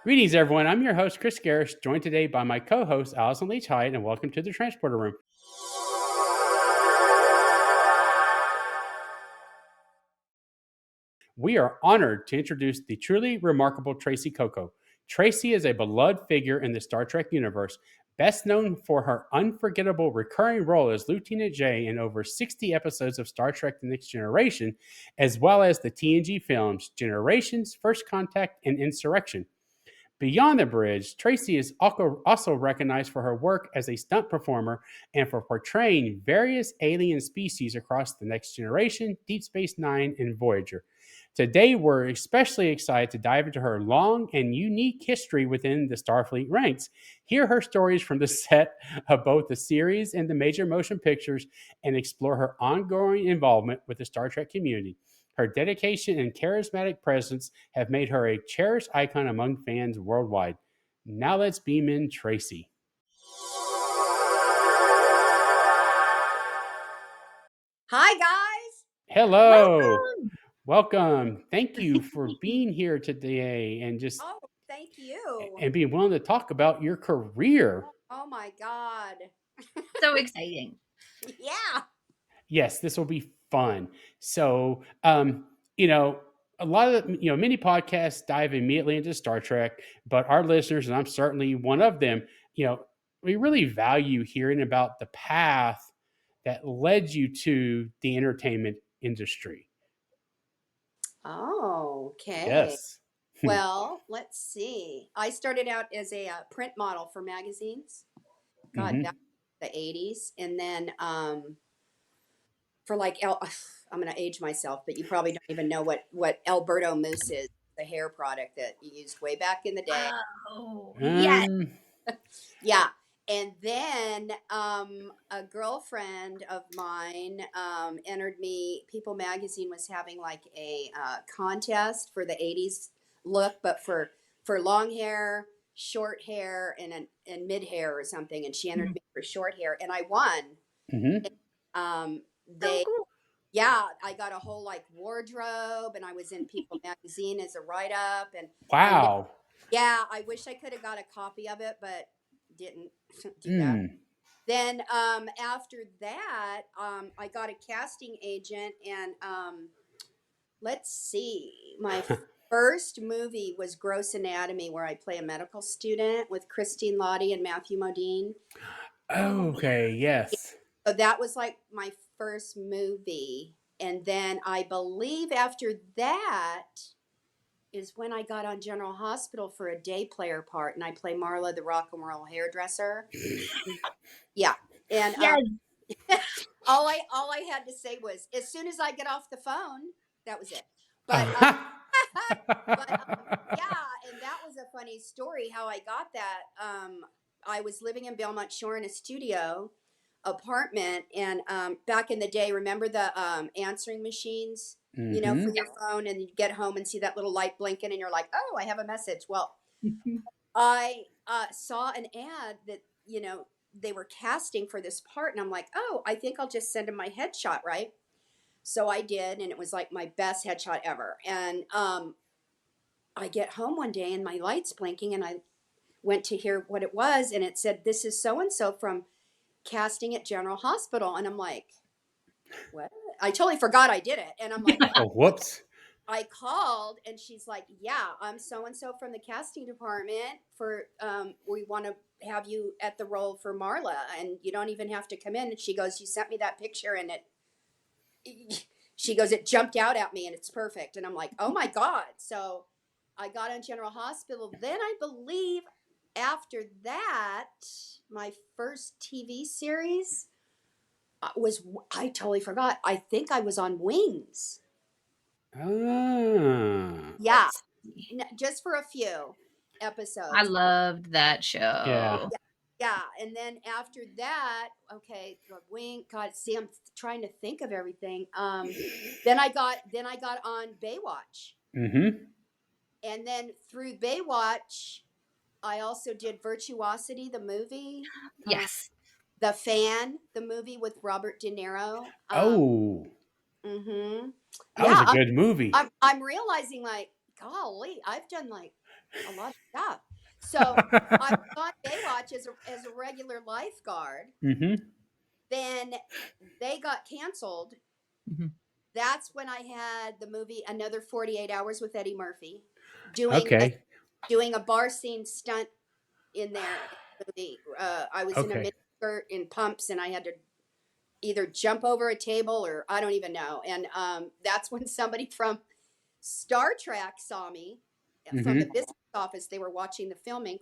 Greetings, everyone. I'm your host, Chris Garris, joined today by my co-host, Allison Leach Hyde, and welcome to the Transporter Room. We are honored to introduce the truly remarkable Tracee Cocco. Tracee is a beloved figure in the Star Trek universe, best known for her unforgettable recurring role as Lieutenant J in over 60 episodes of Star Trek The Next Generation, as well as the TNG films Generations, First Contact, and Insurrection. Beyond the bridge, Tracee is also recognized for her work as a stunt performer and for portraying various alien species across the Next Generation, Deep Space Nine, and Voyager. Today, we're especially excited to dive into her long and unique history within the Starfleet ranks, hear her stories from the set of both the series and the major motion pictures, and explore her ongoing involvement with the Star Trek community. Her dedication and charismatic presence have made her a cherished icon among fans worldwide. Now let's beam in Tracee. Hi, guys. Hello. Welcome. Thank you for being here today and thank you. and being willing to talk about your career. Oh my God. So exciting. Yeah. Yes, this will be fun. So, a lot of many podcasts dive immediately into Star Trek, but our listeners, and I'm certainly one of them, we really value hearing about the path that led you to the entertainment industry. Oh, okay. Yes. Well, let's see. I started out as a print model for magazines. God, Mhm. back in the 80s. And then for I'm going to age myself, but you probably don't even know what Alberto Mousse is, the hair product that you used way back in the day. Oh, yes. Yeah. And then a girlfriend of mine entered me. People Magazine was having like a contest for the 80s look, but for long hair, short hair, and mid hair or something. And she entered me for short hair, and I won. Mhm. They, So cool. yeah, I got a whole like wardrobe, and I was in People Magazine as a write up, and Wow. I wish I could have got a copy of it, but didn't do that. Mm. Then after that, I got a casting agent, and let's see, my first movie was Gross Anatomy, where I play a medical student with Christine Lottie and Matthew Modine. Okay, yes. So that was like my first movie, and then I believe after that is when I got on General Hospital for a day player part, and I play Marla, the rock and roll hairdresser. Yeah, and Yes. all I had to say was, as soon as I get off the phone, that was it. But yeah, and that was a funny story how I got that. I was living in Belmont Shore in a studio apartment, and back in the day, remember the answering machines, for Mhm. your phone, and you get home and see that little light blinking, and you're like, oh, I have a message. Well, I saw an ad that they were casting for this part, and I'm like, oh, I think I'll just send them my headshot, right? So I did, and it was like my best headshot ever. And I get home one day, and my light's blinking, and I went to hear what it was, and it said, "This is so and so from casting at General Hospital," and I'm like, "What?" I totally forgot I did it, and I'm like, Oh, whoops. I called, and she's like, "Yeah, I'm so and so from the casting department. For we want to have you at the role for Marla, and you don't even have to come in." And she goes, "You sent me that picture, and she goes, it jumped out at me, and it's perfect." And I'm like, "Oh my God!" So I got on General Hospital. Then I believe after that, my first TV series was, I totally forgot. I think I was on Wings. Ah. Yeah. Just for a few episodes. I loved that Yeah. show. Yeah, and then after that, okay, Wing. God, see, I'm trying to think of everything. Then I got on Baywatch, Mhm. and then through Baywatch, I also did Virtuosity, the movie, Yes. The Fan, the movie with Robert De Niro. Oh, Mm-hmm. that was a Yeah, good movie. I'm realizing, like, golly, I've done like a lot of stuff. So I was on Baywatch as a regular lifeguard. Hmm. Then they got canceled. Mhm. That's when I had the movie Another 48 Hours with Eddie Murphy, doing a, Okay. doing a bar scene stunt in there. I was in a Okay. mini skirt in pumps, and I had to either jump over a table or I don't even know. And that's when somebody from Star Trek saw me from the Hmm. business office. They were watching the filming,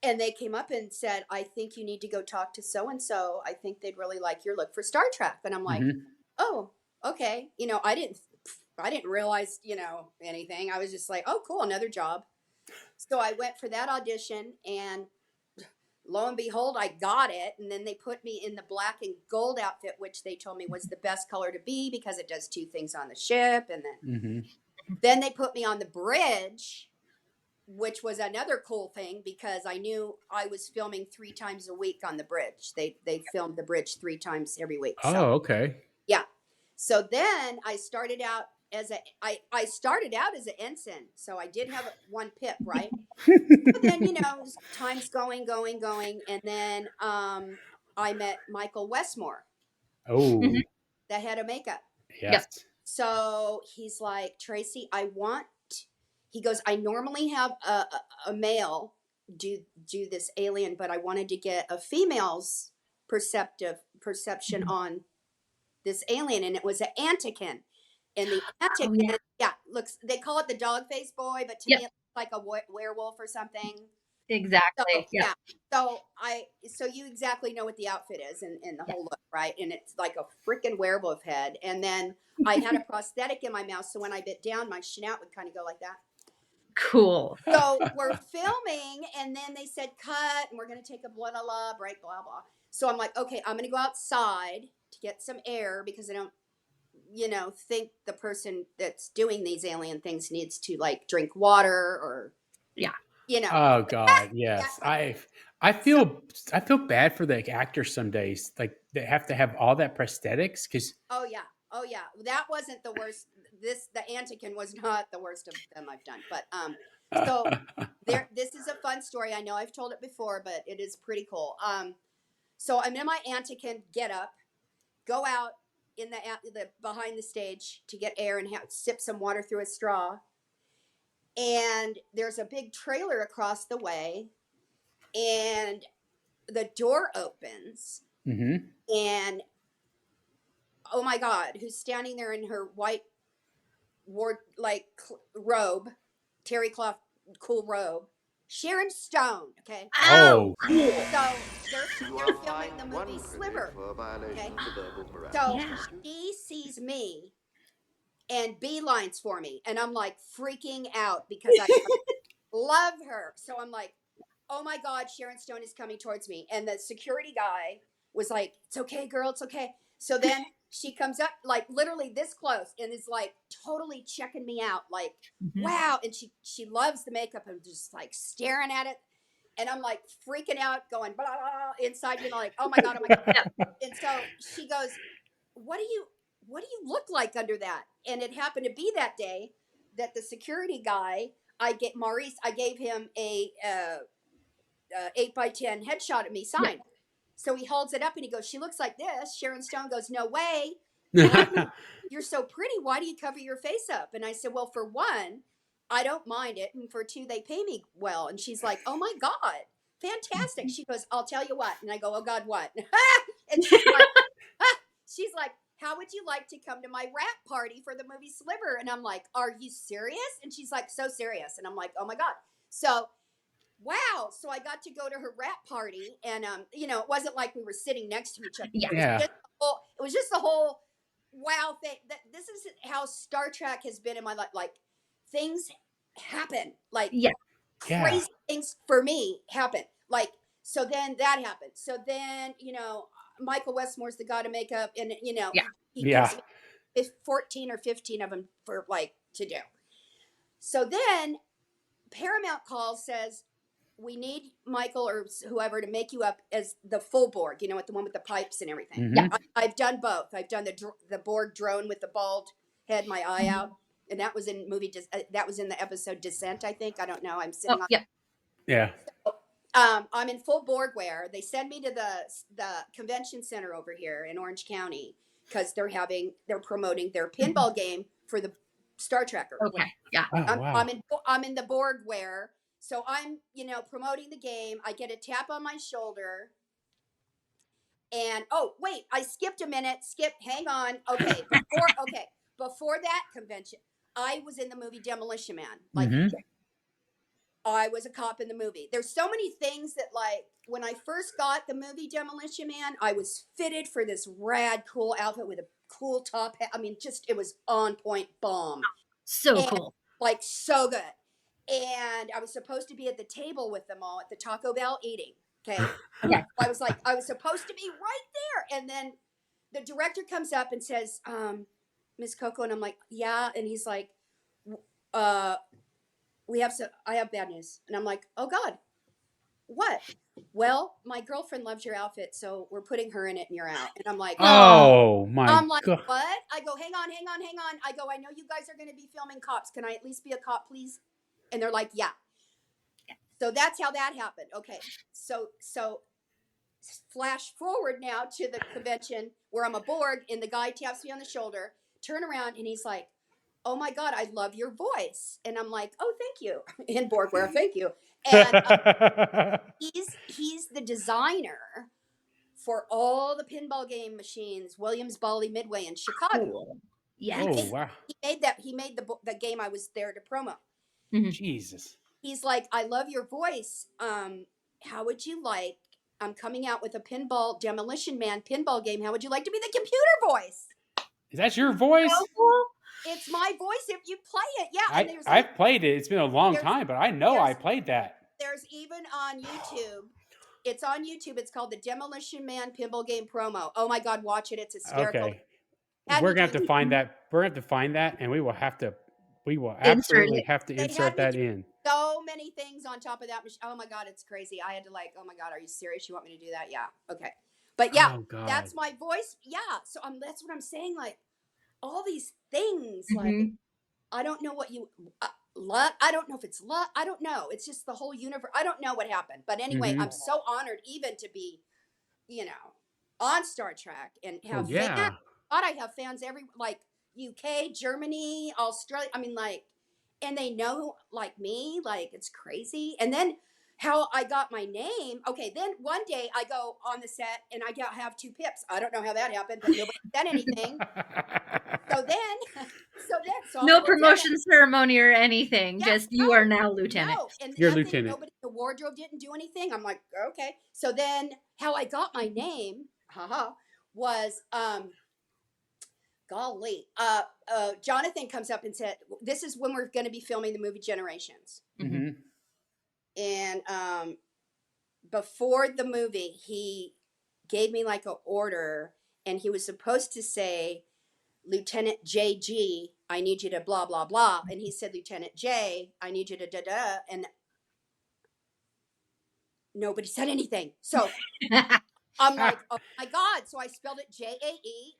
and they came up and said, "I think you need to go talk to so and so. I think they'd really like your look for Star Trek." And I'm like, Hmm. "Oh, okay." I didn't realize, anything. I was just like, "Oh, cool, another job." So I went for that audition, and lo and behold, I got it. And then they put me in the black and gold outfit, which they told me was the best color to be because it does two things on the ship. And Hmm. then they put me on the bridge, which was another cool thing because I knew I was filming 3 times a week on the bridge. They filmed the bridge 3 times every week. So Oh, okay. yeah. So then I started out I started out as an ensign. So I did have one pip, right? But then, time's going, and then I met Michael Westmore, Mhm. Oh, the head of makeup. Yep. yes. So he's like, Tracee, he goes, I normally have a male do this alien, but I wanted to get a female's perception Mhm. on this alien, and it was an Antikin. And the Oh, yeah. Antikin, yeah, they call it the dog face boy, but to me Yep. it looks like a werewolf or something. So Exactly. Yep. yeah, so you exactly know what the outfit is and the Yep. whole look, right? And it's like a freaking werewolf head. And then I had a prosthetic in my mouth, so when I bit down, my snout would kind of go like that. Cool. So we're filming, and then they said cut, and we're gonna take a blah blah blah break, blah blah. So I'm like, okay, I'm gonna go outside to get some air because I don't, think the person that's doing these alien things needs to like drink water or, Yeah. you know. Oh God, Yeah. yes. I So feel bad for the actors some days. Like they have to have all that prosthetics because oh yeah, oh yeah. That wasn't the worst. The Antikin was not the worst of them I've done. But so this is a fun story. I know I've told it before, but it is pretty cool. So I'm in my Antikin get up, go out in the behind the stage to get air and sip some water through a straw. And there's a big trailer across the way, and the door opens, hmm. and oh my God, who's standing there in her white ward like robe, terry cloth, cool robe? Sharon Stone. Okay, Oh, Oh, cool. so they're filming the movie Sliver. Okay, so Yeah. she sees me and beelines for me, and I'm like freaking out because I love her. So I'm like, oh my God, Sharon Stone is coming towards me. And the security guy was like, it's okay, girl, it's okay. So then she comes up like literally this close and is like totally checking me out, like, Mhm. wow. And she loves the makeup and just like staring at it. And I'm like freaking out, going blah, blah, blah, inside, like, oh my God, oh my God. Yeah. And so she goes, what do you look like under that? And it happened to be that day that the security guy, I gave him a 8x10 headshot of me Yeah. signed. So he holds it up and he goes, she looks like this. Sharon Stone goes, no way. You're so pretty. Why do you cover your face up? And I said, well, for one, I don't mind it. And for two, they pay me well. And she's like, oh my God, fantastic. She goes, I'll tell you what. And I go, oh God, what? And she's like, how would you like to come to my rap party for the movie Sliver? And I'm like, are you serious? And she's like, so serious. And I'm like, oh my God. So wow. So I got to go to her rap party, and it wasn't like we were sitting next to each other. Yeah. yeah. It was just the whole wow thing. That this is how Star Trek has been in my life. Like things happen, like Yeah. Yeah. crazy things for me happen. Like so then that happened. So then Michael Westmore's the god of makeup, and Yeah. he Yeah. gives me 14 or 15 of them for like to do. So then Paramount calls, says we need Michael or whoever to make you up as the full Borg, with the one with the pipes and everything. Yeah. Hmm. I've done both. I've done the Borg drone with the bald head, my eye Mhm. out. and that was in that was in the episode Descent, I think. I don't know. I'm Oh, sitting on. yeah. Yeah. I'm in full Borg wear. They send me to the convention center over here in Orange County because they're promoting their pinball game for the Star Trekker. Okay. Yeah. Oh, wow. I'm in the Borg wear, so I'm promoting the game. I get a tap on my shoulder, and oh wait, I skipped a minute. Hang on. Okay, before that convention, I was in the movie Demolition Man. Like. Mhm. I was a cop in the movie. There's so many things that, like, when I first got the movie Demolition Man, I was fitted for this rad, cool outfit with a cool top hat. I mean, it was on point bomb. So cool. Like, so good. And I was supposed to be at the table with them all at the Taco Bell eating. Okay. Okay. I was supposed to be right there. And then the director comes up and says, Miss Cocco. And I'm like, yeah. And he's like, I have bad news. And I'm like, oh God, what? Well, my girlfriend loves your outfit, so we're putting her in it and you're out. And I'm like, oh my God. what? I go, hang on. I go, I know you guys are going to be filming cops. Can I at least be a cop, please? And they're like, yeah. So that's how that happened. Okay. So flash forward now to the convention where I'm a Borg and the guy taps me on the shoulder, turn around, and he's like, oh my God, I love your voice. And I'm like, oh, thank you. In Borgware, thank you. And he's the designer for all the pinball game machines, Williams, Bally, Midway in Chicago. Cool. Yeah. Oh, wow. He made the game I was there to promo. Jesus. He's like, I love your voice. How would you like, I'm coming out with a Demolition Man pinball game. How would you like to be the computer voice? Is that your voice? So cool. It's my voice if you play it. Yeah. And I've played it. It's been a long time, but I know I played that. There's even on YouTube. It's on YouTube. It's called the Demolition Man Pinball Game Promo. Oh my God, watch it. It's hysterical. Okay. We're gonna have to find that. We're gonna have to find that, and we will absolutely have to insert that in. So many things on top of that machine. Oh my God, it's crazy. I had to oh my God, are you serious? You want me to do that? Yeah. Okay. But yeah, that's my voice. Yeah. So that's what I'm saying. Like all these things, like I don't know what you luck. I don't know if it's luck. I don't know. It's just the whole universe. I don't know what happened. But anyway, I'm so honored even to be, on Star Trek and have fans. God, I have fans like UK, Germany, Australia. I mean, like, and they know like me, like it's crazy. And then how I got my name. Okay, then one day I go on the set and I have 2 pips. I don't know how that happened, but nobody said anything. So no promotion ceremony or anything. Just you are now lieutenant. No, and you're lieutenant. The wardrobe didn't do anything. I'm like, okay. So then how I got my name, was golly. Jonathan comes up and said, this is when we're going to be filming the movie Generations. Mm-hmm. And before the movie, he gave me like an order, and he was supposed to say, Lieutenant JG, I need you to blah, blah, blah. And he said, Lieutenant J, I need you to da-da. And nobody said anything. So I'm like, oh my God. So I spelled it JAE.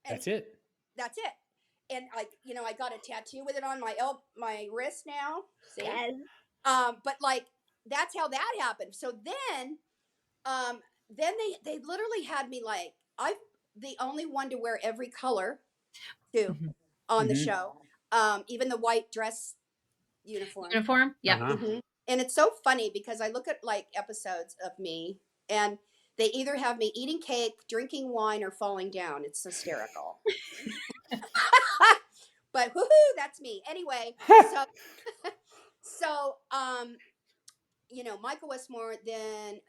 That's it. That's it. And I got a tattoo with it on my wrist now. See? Yes. But like, that's how that happened. So then they literally had me like, I'm the only one to wear every color too on the show. Even the white dress uniform. Yeah. And it's so funny because I look at like episodes of me and they either have me eating cake, drinking wine, or falling down. It's hysterical. But woohoo, that's me. Anyway, so Michael Westmore, then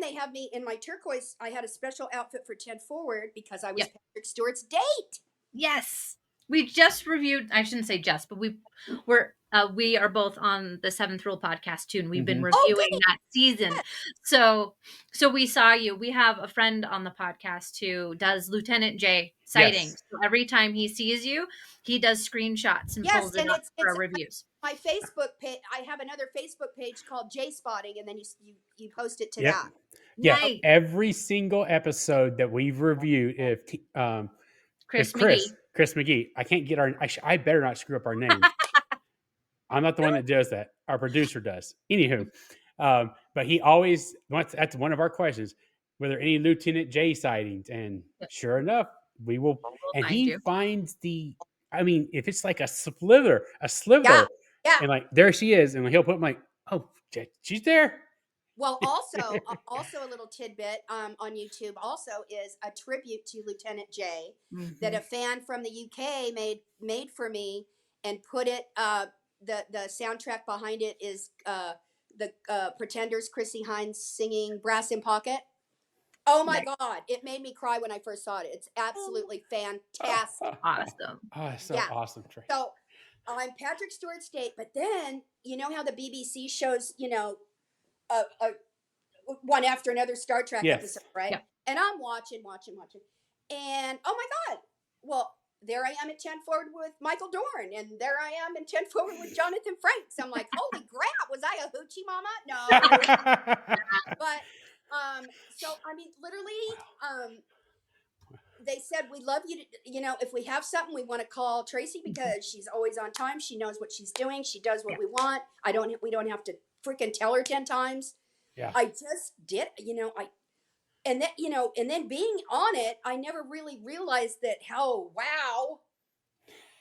they have me in my turquoise. I had a special outfit for 10 Forward because I was Patrick Stewart's date. Yes. We just reviewed, I shouldn't say just, but we are both on the 7th Rule podcast too, and we've been reviewing that season. So we saw you. We have a friend on the podcast who does Lieutenant J sightings. Yes. So every time he sees you, he does screenshots and pulls it up for our reviews. My Facebook page, I have another Facebook page called J Spotting, and then you post it to that. Yeah, nice. Every single episode that we've reviewed, if Chris Chris McGee. I can't get I better not screw up our name. I'm not the one that does that. Our producer does. Anywho, but he always wants, that's one of our questions, were there any Lieutenant J sightings? And sure enough, we will. And he finds I mean, if it's like a sliver, Yeah. and like there she is, and he'll put like, oh, she's there. Well, also a little tidbit on YouTube also is a tribute to Lieutenant J that a fan from the UK made for me and put it. The soundtrack behind it is the Pretenders, Chrissy Hines singing "Brass in Pocket." Oh my God! It made me cry when I first saw it. It's absolutely fantastic. Awesome. Oh, so awesome. So I'm Patrick Stewart State, but then you know how the BBC shows, you know, one after another Star Trek episode, right? Yeah. And I'm watching. And oh my God. Well, there I am at 10 forward with Michael Dorn. And there I am in 10 forward with Jonathan Frakes. I'm like, holy crap, was I a hoochie mama? No. But, so, I mean, literally, they said, we love you to, you know, if we have something, we want to call Tracee because she's always on time. She knows what she's doing. She does what we want. We don't have to freaking tell her 10 times. Yeah. I just did, you know, and then being on it, I never really realized that how wow.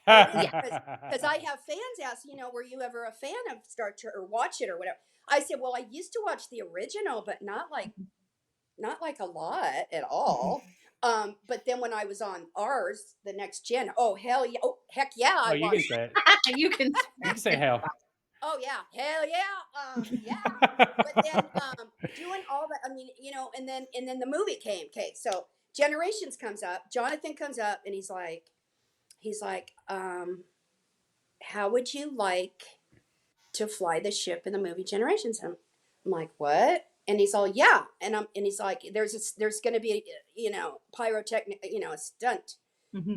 Because I have fans ask, you know, were you ever a fan of Star Trek or watch it or whatever? I said, well, I used to watch the original, but not like a lot at all. But then when I was on ours, the next gen, oh hell yeah, oh heck yeah, I you watched. Can say it. You can say hell. Oh yeah, hell yeah, yeah. But then doing all that, I mean, you know, and then the movie came. Okay, so Generations comes up. Jonathan comes up, and he's like, how would you like to fly the ship in the movie Generations? I'm like, what? And he's all, yeah, and he's like, there's going to be a, you know, pyrotechnic, you know, a stunt. Mm-hmm.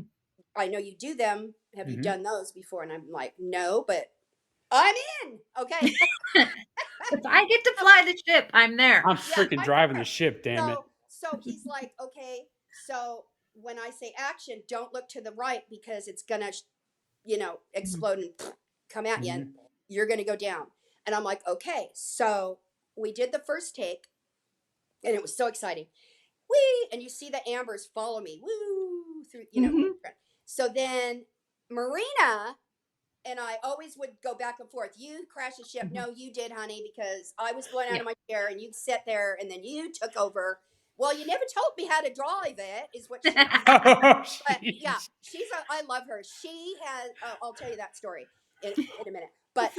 I know you do them. Have you done those before? And I'm like, no, but I'm in. Okay. If I get to fly the ship, I'm there. I'm freaking driving the ship, damn it. So he's like, okay, so when I say action, don't look to the right because it's going to, you know, explode and come at you and you're going to go down. And I'm like, okay. So we did the first take and it was so exciting. Whee! And you see the ambers follow me. Woo! Through, you know. So then Marina and I always would go back and forth. You crashed the ship. No, you did, honey, because I was blown out of my chair and you'd sit there and then you took over. Well, you never told me how to drive it, is what she but yeah, I love her. She has, I'll tell you that story in a minute. But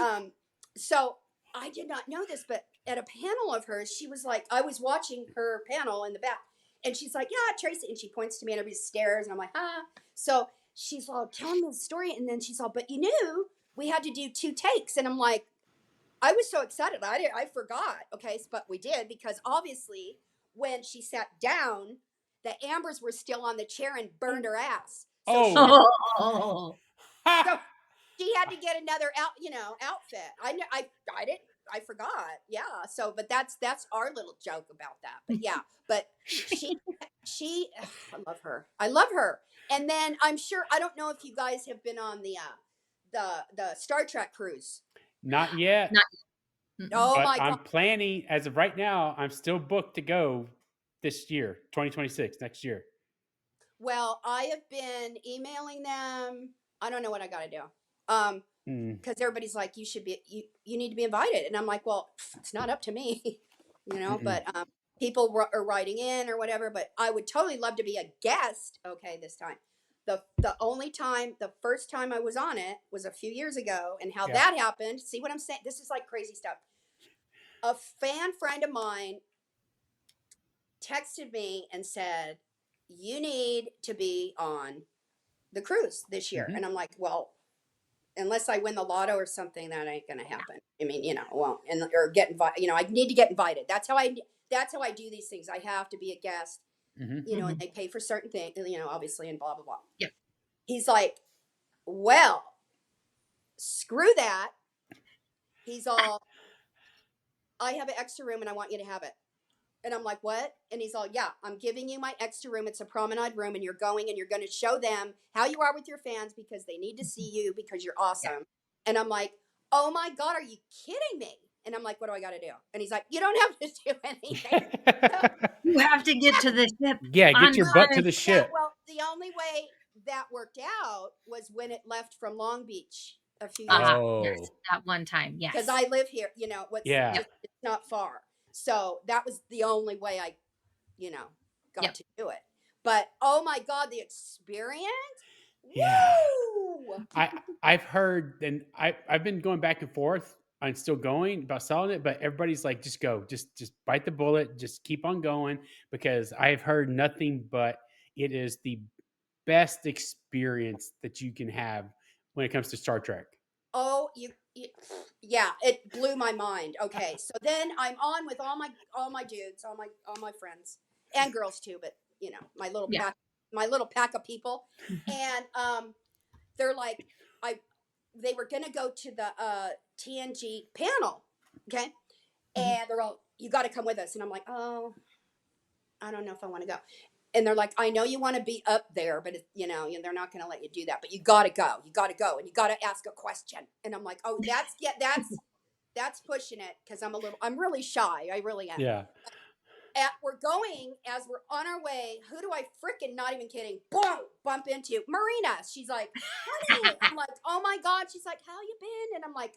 so I did not know this, but at a panel of hers, she was like, I was watching her panel in the back and she's like, yeah, Tracee. And she points to me and everybody stares and I'm like, ah. So she's all telling me the story. And then she's all, but you knew we had to do 2 takes. And I'm like, I was so excited. I forgot. Okay. But we did because obviously when she sat down, the ambers were still on the chair and burned her ass. So so she had to get another outfit. I forgot. Yeah. So, but that's our little joke about that. But yeah, but she, I love her. And then I'm sure, I don't know if you guys have been on the Star Trek cruise. Not yet. Oh but my God. I'm planning, as of right now, I'm still booked to go this year, 2026, next year. Well, I have been emailing them. I don't know what I got to do. Because everybody's like, you need to be invited. And I'm like, well, it's not up to me, you know, but people are writing in or whatever, but I would totally love to be a guest. Okay. This time, the first time I was on it was a few years ago and how that happened. See what I'm saying? This is like crazy stuff. A fan friend of mine texted me and said, you need to be on the cruise this year. And I'm like, well, unless I win the lotto or something, that ain't going to happen. I mean, you know, well, or get invited, you know, I need to get invited. That's how I do these things. I have to be a guest, you know, and they pay for certain things, you know, obviously, and blah, blah, blah. Yep. He's like, well, screw that. He's all, I have an extra room and I want you to have it. And I'm like, what? And he's all, yeah, I'm giving you my extra room. It's a promenade room, and you're going and you're going to show them how you are with your fans because they need to see you because you're awesome. Yeah. And I'm like, oh my God, are you kidding me? And I'm like, what do I got to do? And he's like, you don't have to do anything. You have to get to the ship. Yeah, get your butt to the ship. Well, the only way that worked out was when it left from Long Beach a few years ago. Yes, that one time, yes. Because I live here, it's not far. So that was the only way I, got to do it. But oh my God, the experience. Yeah. Woo! I've heard, and I've been going back and forth. I'm still going about selling it, but everybody's like, just go, just bite the bullet, just keep on going, because I've heard nothing but it is the best experience that you can have when it comes to Star Trek. Oh, yeah, it blew my mind. Okay, so then I'm on with all my dudes, all my friends and girls too, but my little pack of people, and they're like, they were gonna go to the TNG panel, okay, and they're all, you got to come with us, and I'm like, oh, I don't know if I want to go. And they're like, I know you want to be up there, but they're not going to let you do that. But you got to go. You got to go, and you got to ask a question. And I'm like, oh, that's pushing it because I'm really shy. I really am. Yeah. We're going, as we're on our way. Who do I freaking, not even kidding, boom, bump into? Marina. She's like, honey. I'm like, oh my God. She's like, how you been? And I'm like,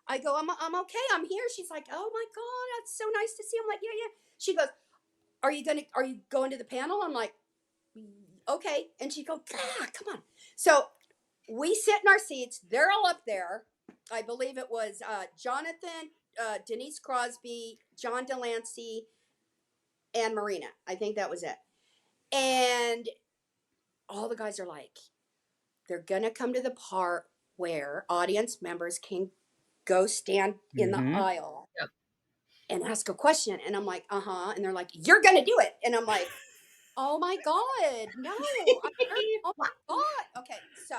I go, I'm okay. I'm here. She's like, oh my God, that's so nice to see. I'm like, yeah. She goes, are you going to the panel? I'm like, okay. And she goes, come on. So we sit in our seats. They're all up there. I believe it was Jonathan, Denise Crosby, John Delancey, and Marina. I think that was it. And all the guys are like, they're going to come to the part where audience members can go stand in the aisle. Yep. And ask a question. And I'm like, and they're like, you're going to do it. And I'm like, oh my God, no. Oh my God. Okay, so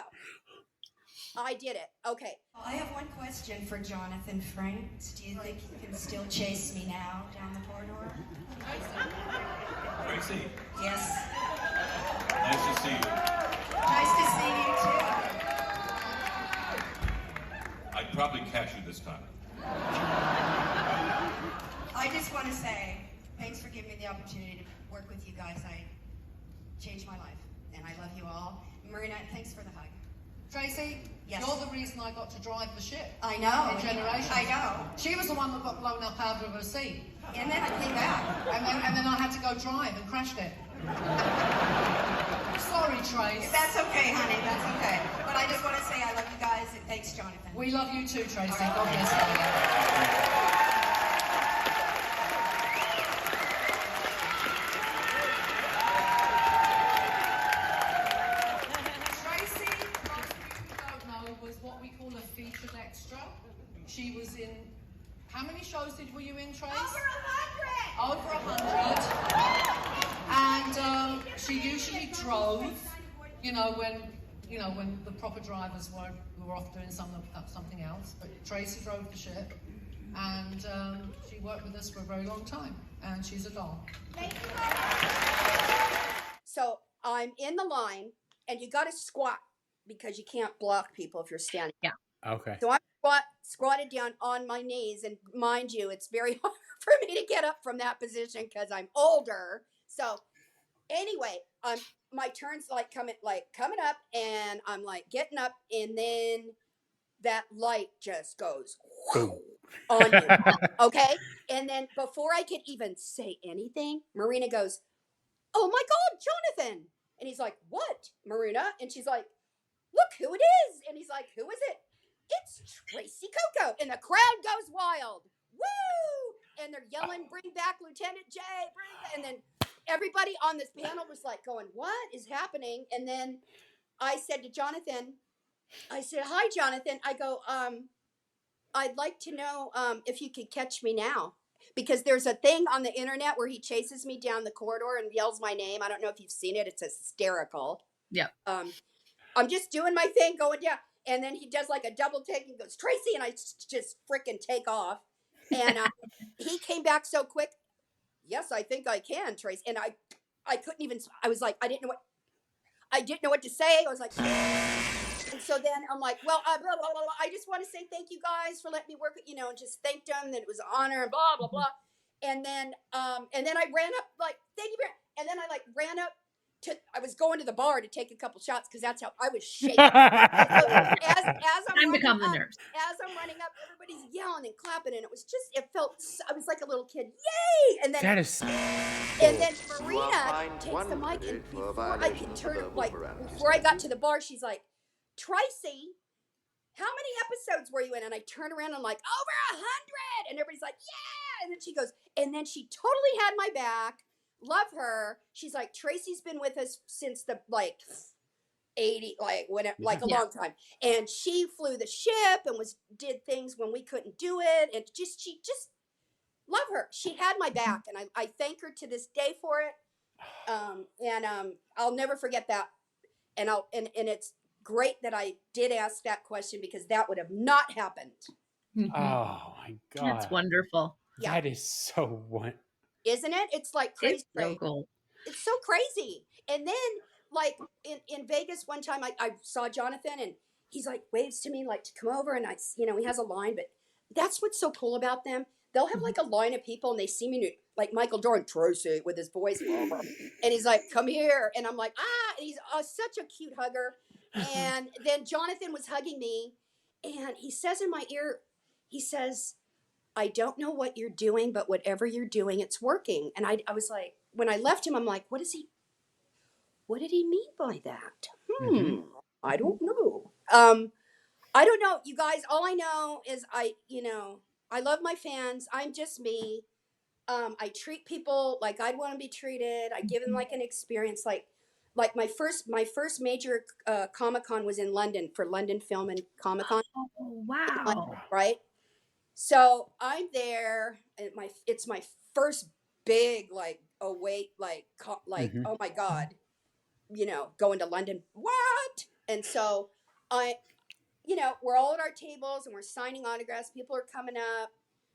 I did it. Okay. I have one question for Jonathan Franks. Do you think you can still chase me now down the corridor? Tracee. Yes. Nice to see you. Nice to see you too. I'd probably catch you this time. I just want to say, thanks for giving me the opportunity to work with you guys. I changed my life, and I love you all. Marina, thanks for the hug. Tracee, yes. You're the reason I got to drive the ship. I know. In Generations. I know. She was the one that got blown up out of her seat. And then I came back. And then I had to go drive and crashed it. Sorry, Trace. That's okay, honey. That's okay. But I just want to say I love you guys, and thanks, Jonathan. We love you too, Tracee. Right. God bless you. She was in, how many shows were you in, Trace? Over 100. And she usually drove, when the proper drivers were off doing something else. But Tracee drove the ship, and she worked with us for a very long time. And she's a doll. Thank you. So I'm in the line, and you got to squat because you can't block people if you're standing. Yeah. Okay. So I'm squatted down on my knees, and mind you, it's very hard for me to get up from that position because I'm older. So anyway, my turn's coming up, and I'm like getting up, and then that light just goes on you. Okay, and then before I could even say anything, Marina goes, "Oh my God, Jonathan!" And he's like, "What, Marina?" And she's like, "Look who it is!" And he's like, "Who is it?" It's Tracee Cocco, and the crowd goes wild. Woo! And they're yelling, "Bring back Lieutenant J!" And then everybody on this panel was like going, "What is happening?" And then I said to Jonathan, "Hi, Jonathan." I go, "I'd like to know if you could catch me now." Because there's a thing on the internet where he chases me down the corridor and yells my name. I don't know if you've seen it. It's hysterical. Yeah. I'm just doing my thing going down. And then he does like a double take and goes, "Tracee," and I just freaking take off. And he came back so quick. yes, I think I can, Trace. And I couldn't even, I was like, I didn't know what to say. I was like, and so then I'm like, well, blah, blah, blah, blah. I just want to say thank you guys for letting me work, and just thanked them that it was an honor and blah, blah, blah. And then I ran up like, thank you, and then I like ran up I was going to the bar to take a couple shots because that's how I was shaking. So as I'm running up, everybody's yelling and clapping, and it was like a little kid, yay! And then That is. and then Marina takes the mic, and before I could turn it, like before I got to the bar, she's like, Tracee, how many episodes were you in? And I turn around and I'm like, over 100, and everybody's like, yeah. And then she goes, and then she totally had my back. Love her. She's like, Tracee's been with us since the 80, a long time. And she flew the ship and did things when we couldn't do it. And she just love her. She had my back, and I thank her to this day for it. I'll never forget that. And it's great that I did ask that question, because that would have not happened. Oh my God. That's wonderful. That is so Isn't it? It's like crazy. It's so cool. It's so crazy. And then like in Vegas one time, I saw Jonathan, and he's like waves to me like to come over, and he has a line, but that's what's so cool about them. They'll have like a line of people, and they see me like Michael Dorn, Tracee, with his voice over, and he's like, come here. And I'm like, and he's such a cute hugger. And then Jonathan was hugging me, and he says in my ear, he says, I don't know what you're doing, but whatever you're doing, it's working. And I was like, when I left him, I'm like, what did he mean by that? I don't know. I don't know, you guys. All I know is I love my fans. I'm just me. I treat people like I'd want to be treated. I give them like an experience. Like my first major Comic-Con was in London, for London Film and Comic-Con. Oh, wow. Right? So I'm there, and it's my first big oh my God, going to London. What? And so we're all at our tables, and we're signing autographs. People are coming up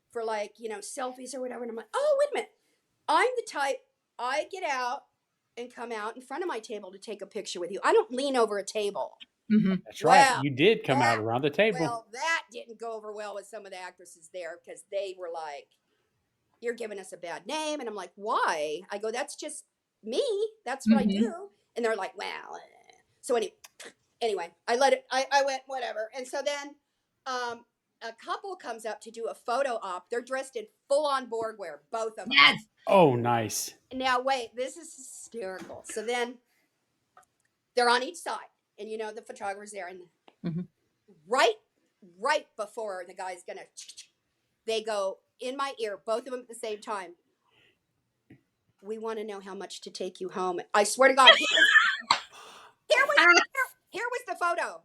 for selfies or whatever. And I'm like, oh, wait a minute. I'm the type, I get out and come out in front of my table to take a picture with you. I don't lean over a table. That's right. You did come out around the table. Well, that didn't go over well with some of the actresses there, because they were like, you're giving us a bad name. And I'm like, why? I go, that's just me. That's what I do. And they're like, wow. So anyway, I let it, I went, whatever. And so then a couple comes up to do a photo op. They're dressed in full-on board wear, both of them. Yes. Oh, nice. Now, wait, this is hysterical. So then they're on each side, and the photographer's there, and right before the guy's gonna, they go in my ear, both of them at the same time. We want to know how much to take you home. I swear to God, here was the photo.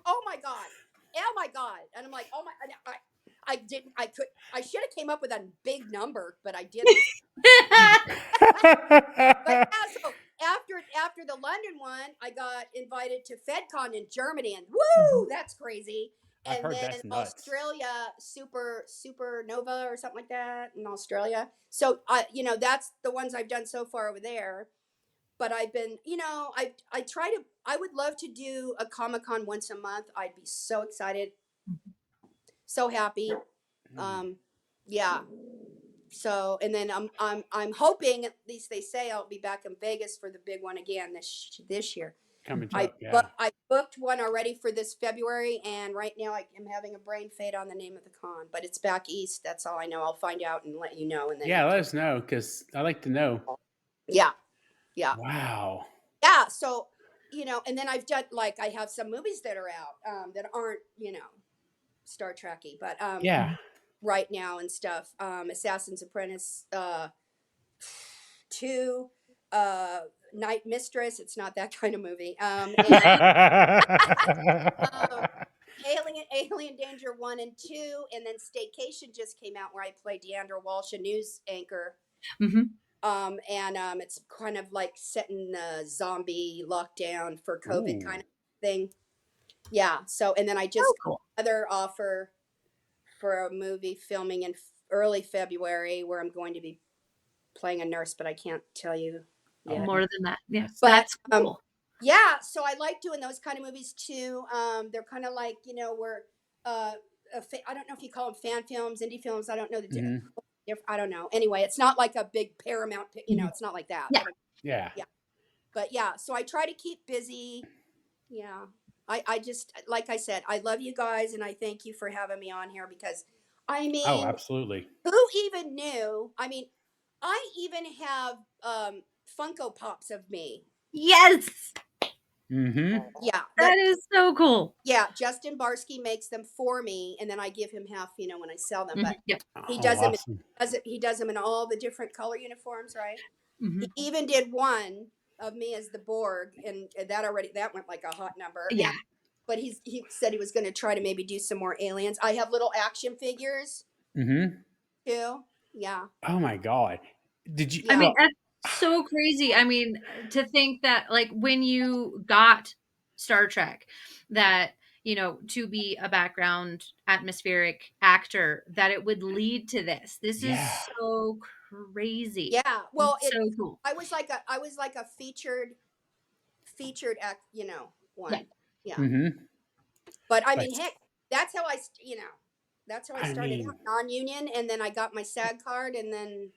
Oh my God. And I'm like, oh my, I should have came up with a big number, but I didn't. But yeah, so after the London one, I got invited to FedCon in Germany, and woo, that's crazy. And then Australia, Supernova or something like that in Australia. So that's the ones I've done so far over there. But I've been, I would love to do a Comic-Con once a month. I'd be so excited, so happy. Yeah. So, and then I'm hoping, at least they say, I'll be back in Vegas for the big one again this year. I booked one already for this February, and right now I am having a brain fade on the name of the con, but it's back east. That's all I know. I'll find out and let you know. And then let us know, because I like to know. Yeah. Wow. Yeah. So, and then I've done, I have some movies that are out that aren't, Star Trek-y, but right now and stuff. Assassin's Apprentice 2, Night Mistress. It's not that kind of movie. Alien Danger 1 and 2, and then Staycation just came out, where I play Deandra Walsh, a news anchor. It's kind of like set in a zombie lockdown for COVID kind of thing. Yeah. So, and then I just got another offer for a movie filming in early February where I'm going to be playing a nurse, but I can't tell you yet. More than that. Yeah. But, That's cool. Yeah, so I like doing those kind of movies too. They're kind of like, we're I don't know if you call them fan films, indie films. I don't know the I don't know. Anyway, it's not like a big Paramount, it's not like that. Yeah. Yeah. Yeah. But yeah, so I try to keep busy. Yeah. I just, like I said, I love you guys and I thank you for having me on here because I mean, Oh, absolutely. who even knew? I mean, I even have Funko Pops of me. Yes. Mm-hmm. Yeah. That is so cool. Yeah, Justin Barsky makes them for me, and then I give him half, when I sell them. But Yeah. he does them. Awesome. He does them in all the different color uniforms, right? Mhm. He even did one of me as the Borg, and that went like a hot number. Yeah. But he said he was going to try to maybe do some more aliens. I have little action figures Mm-hmm. too. Yeah. Oh my God. Did you? Yeah. I mean, that's so crazy. I mean, to think that like when you got Star Trek, that, to be a background atmospheric actor, that it would lead to this. This is so crazy. Yeah. Well, it's so cool. I was like a featured act, one. Yeah. Mm-hmm. But I mean, heck, that's how I started out, non-union, and then I got my SAG card, and then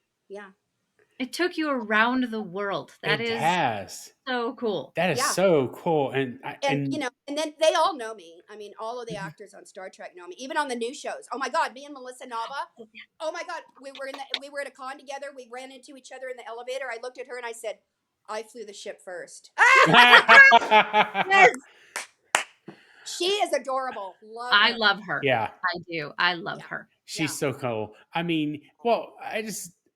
It took you around the world. That is so cool. That is so cool, and and then they all know me. I mean, all of the actors on Star Trek know me, even on the new shows. Oh my God, me and Melissa Nava. Oh my God, we were at a con together. We ran into each other in the elevator. I looked at her and I said, "I flew the ship first." Yes. She is adorable. I love her. Yeah, I do. I love her. She's so cool. I mean,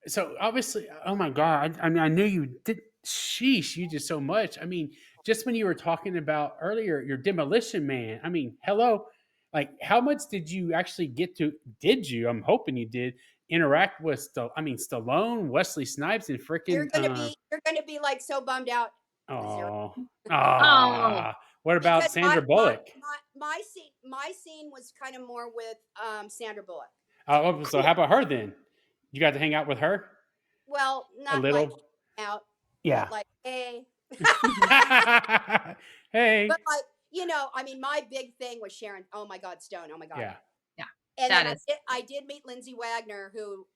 so obviously, oh my God. I mean, I knew you did. Sheesh, you did so much. I mean, just when you were talking about earlier, your Demolition Man. I mean, hello. Like, how much did you actually did you? I'm hoping you did interact with Stallone, Wesley Snipes, and freaking. You're gonna be like so bummed out. Oh, Oh. What about Because Sandra Bullock? My scene was kind of more with Sandra Bullock. Oh, so how about her then? You got to hang out with her? Well, not A little. like out. Yeah. But like, hey. Hey. But like, I mean, my big thing was Sharon. Oh my God, Stone. Oh my God. Yeah. And then I did meet Lindsay Wagner, who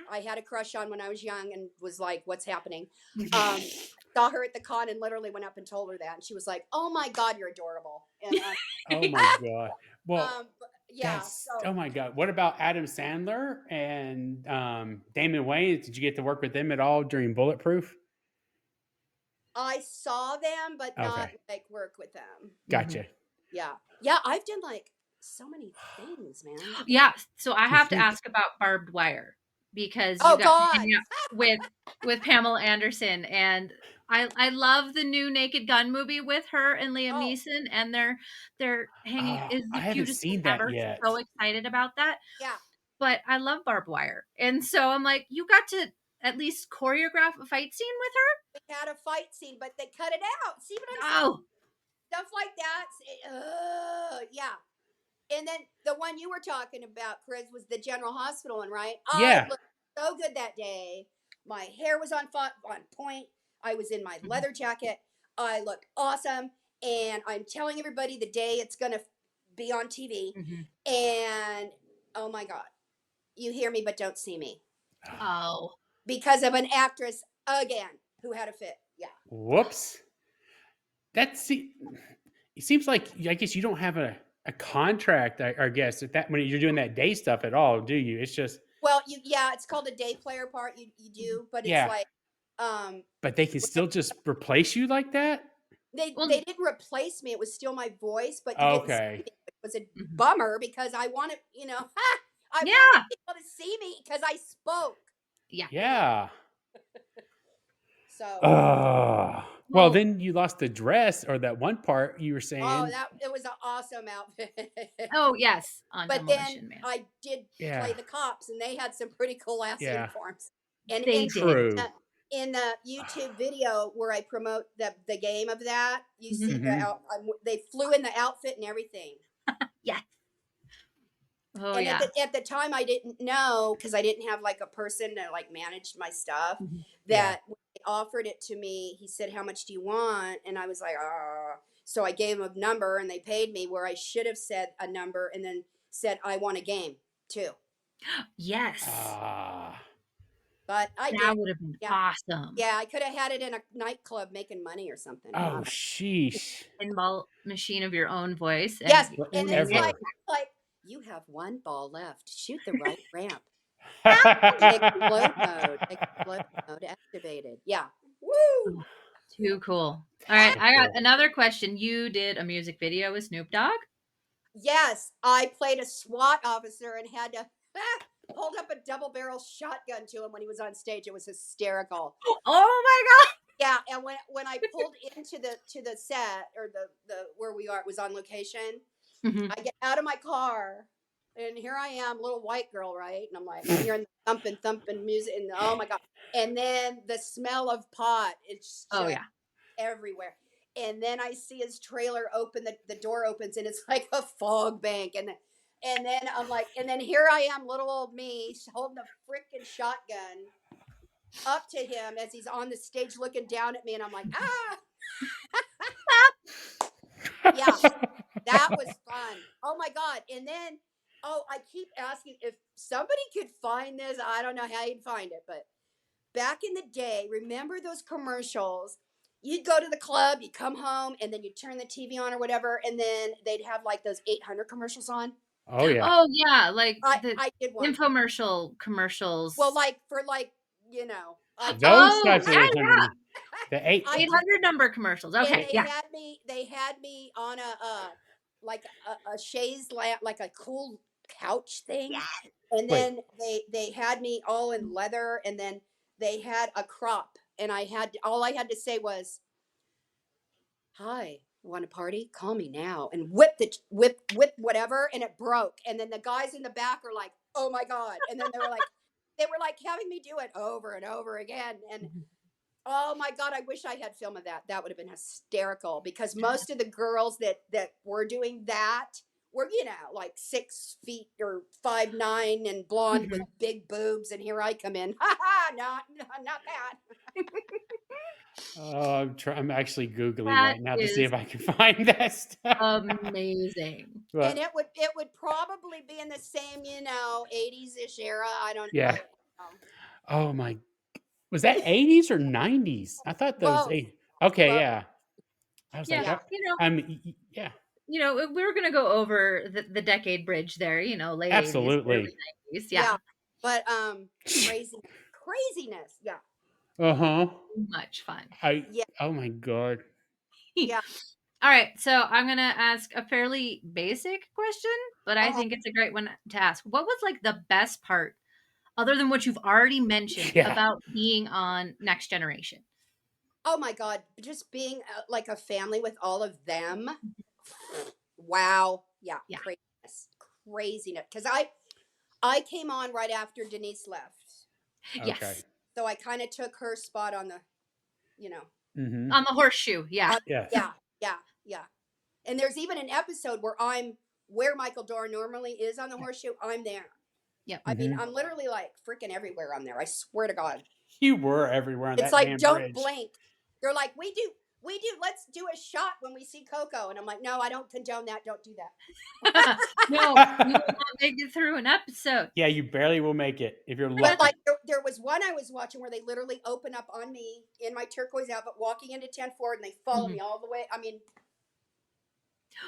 I had a crush on when I was young, and was like, "What's happening?" Saw her at the con and literally went up and told her that, and she was like, "Oh my God, you're adorable." And, Oh my God. Well, yeah. oh my God. What about Adam Sandler and Damon Wayans? Did you get to work with them at all during Bulletproof? I saw them, but not like work with them. Gotcha. Yeah. Yeah. I've done like so many things, man. Yeah. So I have to ask about Barbed Wire, because you got to hang out with Pamela Anderson, and I love the new Naked Gun movie with her and Liam Neeson, and they're hanging. Is the I haven't cutest seen thing that ever. yet. So excited about that. Yeah. But I love Barbed Wire, and so I'm like, you got to at least choreograph a fight scene with her. We had a fight scene, but they cut it out. See what I'm saying? Stuff like that. Yeah. And then the one you were talking about, Chris, was the General Hospital one, right? Yeah. I looked so good that day. My hair was on point. I was in my leather jacket. I looked awesome. And I'm telling everybody the day it's going to be on TV. And, oh my God, you hear me but don't see me. Oh. Because of an actress, again, who had a fit. Yeah. Whoops. It seems like, I guess you don't have a contract, I guess, when you're doing that day stuff at all, do you? It's just. Well, it's called a day player part. You do, but it's like. But they can still just replace you like that? They didn't replace me. It was still my voice, but okay. It was a bummer because I wanted, I wanted people to see me because I spoke. Yeah. Yeah. So. Well, then you lost the dress, or that one part you were saying. Oh, it was an awesome outfit. Oh yes, but then I did play the cops, and they had some pretty cool ass uniforms. And they did. In the YouTube video where I promote the game of that, you see they flew in the outfit and everything. Yes. Oh And yeah. at the time, I didn't know, because I didn't have like a person that like managed my stuff. Mhm. Yeah. That when they offered it to me, he said, "How much do you want?" And I was like, "Ah." So I gave him a number, and they paid me where I should have said a number and then said, "I want a game too." Yes. Ah. But I That did. would have been Yeah, awesome. yeah. I could have had it in a nightclub making money or something. I Oh, don't know. sheesh. Pinball machine of your own voice. And Yes, you and made it's it. like you have one ball left. Shoot the right ramp. Ever. Explode mode. Explode mode activated. Yeah. Woo! Oh, too cool. All right, So I got cool. another question. You did a music video with Snoop Dogg? Yes, I played a SWAT officer and had to hold up a double barrel shotgun to him when he was on stage. It was hysterical. Oh my Yeah, and when I pulled into the set, or the where we are, it was on location. god. Mhm. I get out of my car, and here I am, little white girl, right? And I'm like, I'm hearing the thumping music, and oh my god! And then the smell of pot, it's Oh just yeah. everywhere. And then I see his trailer open, the door opens, and it's like a fog bank. And then I'm like, and then here I am, little old me, holding a freaking shotgun up to him as he's on the stage looking down at me, and I'm like, ah, yeah, that was fun. Oh my god! And then, oh, I keep asking if somebody could find this. I don't know how you'd find it, but back in the day, remember those commercials? You'd go to the club, you come home, and then you turn the TV on or whatever, and then they'd have like those 800 commercials on. Oh, yeah. Oh yeah, like the I did one. infomercial commercials. Well, like for like, you know, I did. Those Oh types of yeah, 800. The 8. I did, 800 number commercials. and Okay, yeah. they had me on a like a chaise lamp, like a cool couch thing, and Wait. then they had me all in leather, and then they had a crop, and all I had to say was, "Hi, want a party? Call me now," and whip whatever, and it broke. And then the guys in the back are like, "Oh my god!" And then they were like having me do it over and over again. And oh my god, I wish I had film of that. That would have been hysterical, because most of the girls that were doing that were, like 6 feet or 5'9" and blonde with big boobs, and here I come in, not that. Oh, I'm actually Googling That right now to see is if I can find that stuff. amazing. And But it would probably be in the same, 80s-ish era. I don't yeah. know. Oh, my. Was that 80s or 90s? I thought those Both. 8. Okay, Both. yeah. I was like, Yeah, yeah. we were gonna go over the decade bridge there. Late 80s, Absolutely. early 90s. Yeah, But craziness. Yeah. Uh-huh. much fun. Yeah. Oh my God. Yeah. All right, so I'm gonna ask a fairly basic question, but I Uh-huh. think it's a great one to ask. What was like the best part, other than what you've already mentioned, Yeah. about being on Next Generation? Oh my god, just being like a family with all of them. Wow. Yeah. Yeah. Craziness. Because I came on right after Denise left, Okay. Yes, so I kind of took her spot on the, Mm-hmm. on the horseshoe. Yeah, Yes. yeah. And there's even an episode where I'm where Michael Dorr normally is on the horseshoe. I'm there. Yep. I mean, Mhm. I'm literally like freaking everywhere on there. I swear to God. You were everywhere on It's that like, damn don't bridge. blink. They're like, we do. Let's do a shot when we see Coco. And I'm like, no, I don't condone that. Don't do that. No, you will not make it through an episode. Yeah, you barely will make it if you're But lucky. like, there was one I was watching where they literally open up on me in my turquoise outfit, walking into 10-4, and they follow me all the way. I mean,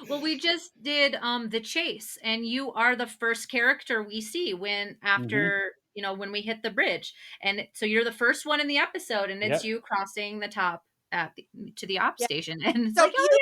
Well, we just did the chase, and you are the first character we see when after when we hit the bridge, and so you're the first one in the episode, and it's Yep. you crossing the top to the op Yeah. station, and it's so like, oh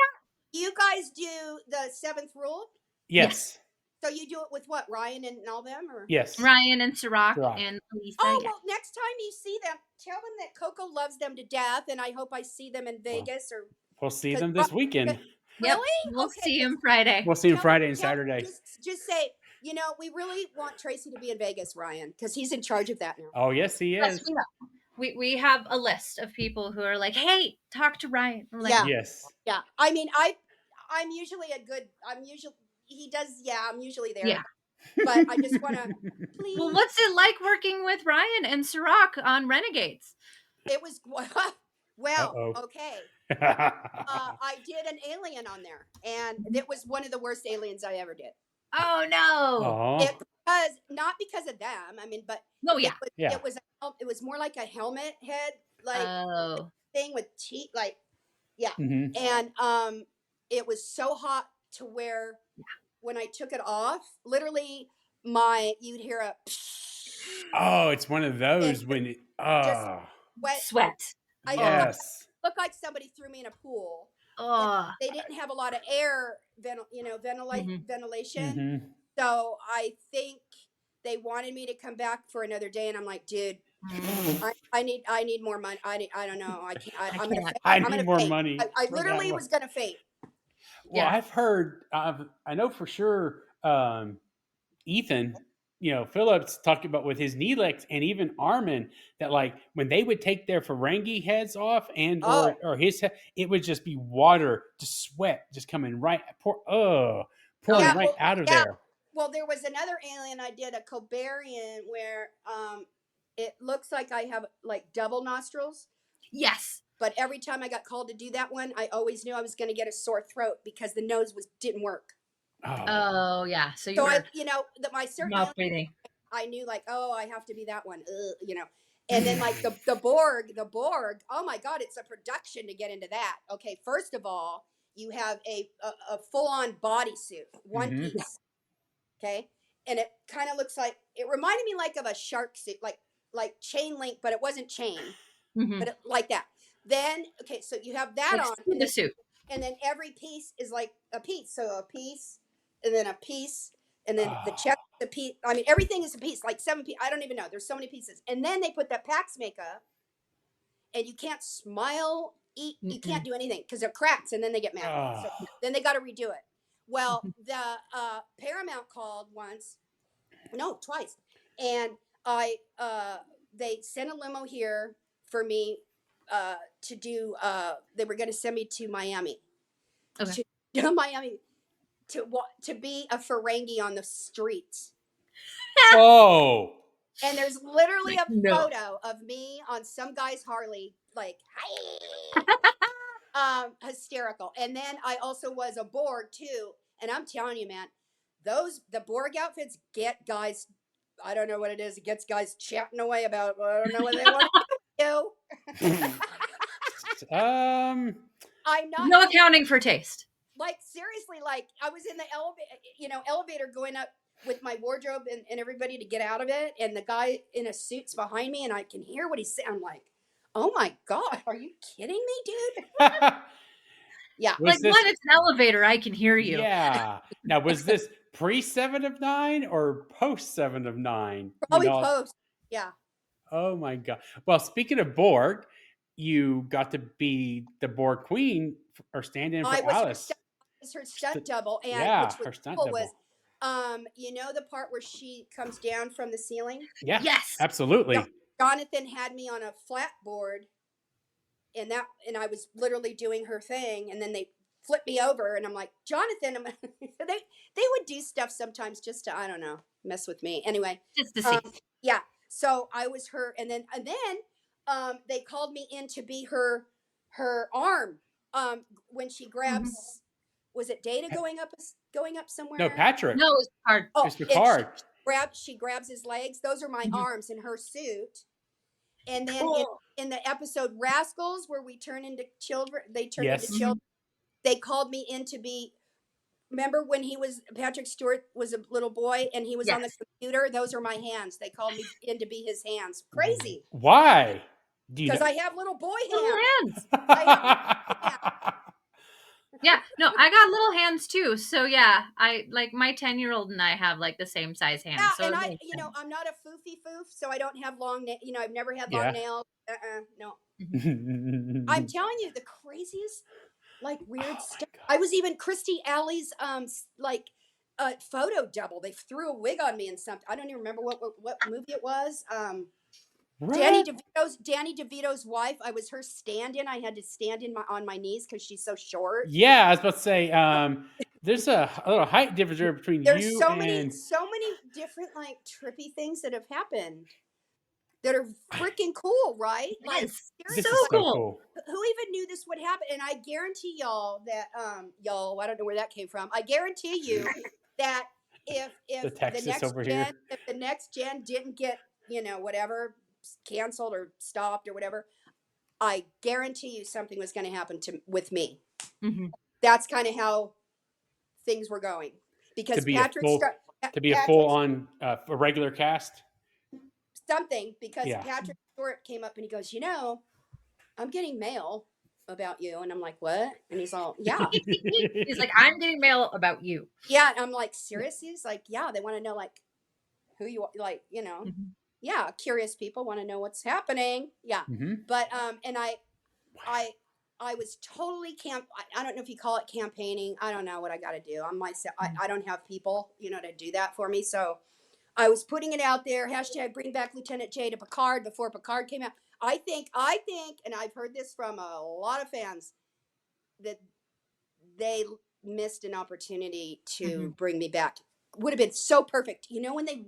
you guys do the 7th rule. Yes. So you do it with what, Ryan and all them, or? Yes. yeah, Ryan and Sirach Sirach. and Lisa. Oh, yeah. well, next time you see them, tell them that Coco loves them to death, and I hope I see them in Vegas or. We'll see 'Cause them this weekend. Yep. Really? We'll Okay, see him 'cause Friday. We'll see them tell- Friday and tell- Saturday. Just say, we really want Tracee to be in Vegas, Ryan, because he's in charge of that now. Oh, yes, he Yes, is. we know. We have a list of people who are like, hey, talk to Ryan. We're like, Yeah. Yes. Yeah, I mean, I'm usually he does. Yeah, I'm usually there. Yeah. But I just want to please. Well, what's it like working with Ryan and Sirach on Renegades? It was well. Uh-oh. Okay. I did an alien on there, and it was one of the worst aliens I ever did. Oh no! Aw. Not because of them. I mean, but No, yeah. Yeah. it was more like a helmet head Oh. thing with teeth, like yeah. Mhm. And it was so hot to where when I took it off, literally you'd hear a Oh, it's one of those when it, wet. Sweat. I yes. looked like somebody threw me in a pool. Oh. They didn't have a lot of air, Mhm. ventilation. Mhm. So I think they wanted me to come back for another day, and I'm like, dude, I need more money. I don't know. I can't. I'm gonna. can't. I I'm need gonna more faint. money. I for that literally one. was gonna faint. Well, Yeah. I've heard, I know for sure, Ethan, Phillips talked about with his Neelix and even Armin that like when they would take their Ferengi heads off and Oh. or his head, it would just be water, just sweat, just coming pouring Yeah, right well, out of yeah. there. Well, there was another alien I did, a Cobarian, where it looks like I have like double nostrils. Yes. But every time I got called to do that one, I always knew I was going to get a sore throat because the nose didn't work. Oh yeah. So you So were my certain mouth alien, breathing. I knew like, oh, I have to be that one, And then like the Borg, oh my God, it's a production to get into that. Okay, first of all, you have a full on bodysuit, one Mhm. piece. Okay, and it kind of looks like, it reminded me like of a shark suit, like chain link, but it wasn't chain, Mhm. but like that. Then okay, so you have that Like on, scuba suit. and then every piece is like a piece. So a piece, and then a piece, and then the chest, the piece. I mean, everything is a piece, like 7 pieces. I don't even know. There's so many pieces. And then they put that Pax makeup, and you can't smile, eat. You can't do anything because they're cracks, and then they get mad. So then they got to redo it. Well, the Paramount called once, no, twice, and they sent a limo here for me to do. They were going to send me to Miami. Okay. To Miami to be a Ferengi on the streets. Oh. And there's literally a No. photo of me on some guy's Harley, like, hysterical. And then I also was a Borg too. And I'm telling you, man, the Borg outfits get guys. I don't know what it is. It gets guys chatting away about. I don't know what they want to do. I'm not. No accounting for taste. Like seriously, like I was in the elevator going up with my wardrobe and everybody to get out of it, and the guy in a suit's behind me, and I can hear what he's saying. I'm like, oh my God, are you kidding me, dude? Yeah. Like what? It's an elevator. I can hear you. Yeah. Now, was this pre 7 of 9 or post 7 of 9? Probably post. Yeah. Oh my God. Well, speaking of Borg, you got to be the Borg queen or stand in for Alice. I was her stunt double, and yeah, which was her stunt cool double. Was the part where she comes down from the ceiling? Yeah. Yes. Absolutely. Jonathan had me on a flat board, and I was literally doing her thing, and then they flipped me over, and I'm like, Jonathan, they would do stuff sometimes just to, I don't know, mess with me. Anyway, just to see. Yeah. So I was her, and then they called me in to be her arm when she grabs. Was it Data going up somewhere? No, Patrick. No, it was hard. Oh, it's Picard. She grabs his legs. Those are my arms in her suit. And then in the episode Rascals, where we turn into children, into children. They called me in to be. Remember when Patrick Stewart was a little boy and he was on the computer? Those are my hands. They called me in to be his hands. Crazy. Why? Because I have little boy hands. Yeah, no, I got little hands too. So yeah, I like my 10-year-old and I have like the same size hands. Yeah, so and I'm not a foofy foof, so I don't have long nails. I've never had long nails. No. I'm telling you, the craziest, like weird stuff. I was even Christy Alley's photo double. They threw a wig on me and something. I don't even remember what movie it was. Danny DeVito's wife. I was her stand-in. I had to stand on my knees because she's so short. Yeah, I was about to say, There's a little height difference there between There's you so and many different like trippy things that have happened that are freaking cool, right? Like Yes. this seriously, is So so cool. cool. who even knew this would happen? And I guarantee y'all that y'all, I don't know where that came from. I guarantee you that if The Texas over here. if the next gen didn't get, whatever, canceled or stopped or whatever, I guarantee you something was going to happen with me. Mm-hmm. That's kind of how things were going because To be a Patrick full on a regular cast. something because Yeah. Patrick Stewart came up and he goes, I'm getting mail about you. And I'm like, what? And he's all, yeah. He's like, I'm getting mail about you. Yeah. And I'm like, seriously? He's like, yeah, they want to know like who you are, like, Mm-hmm. yeah, curious people want to know what's happening. Yeah. Mm-hmm. But and I was totally I don't know if you call it campaigning. I don't know what I got to do. I'm myself. I don't have people, to do that for me. So I was putting it out there. # bring back Lieutenant J to Picard before Picard came out. I think, and I've heard this from a lot of fans, that they missed an opportunity to bring me back. Would have been so perfect. When they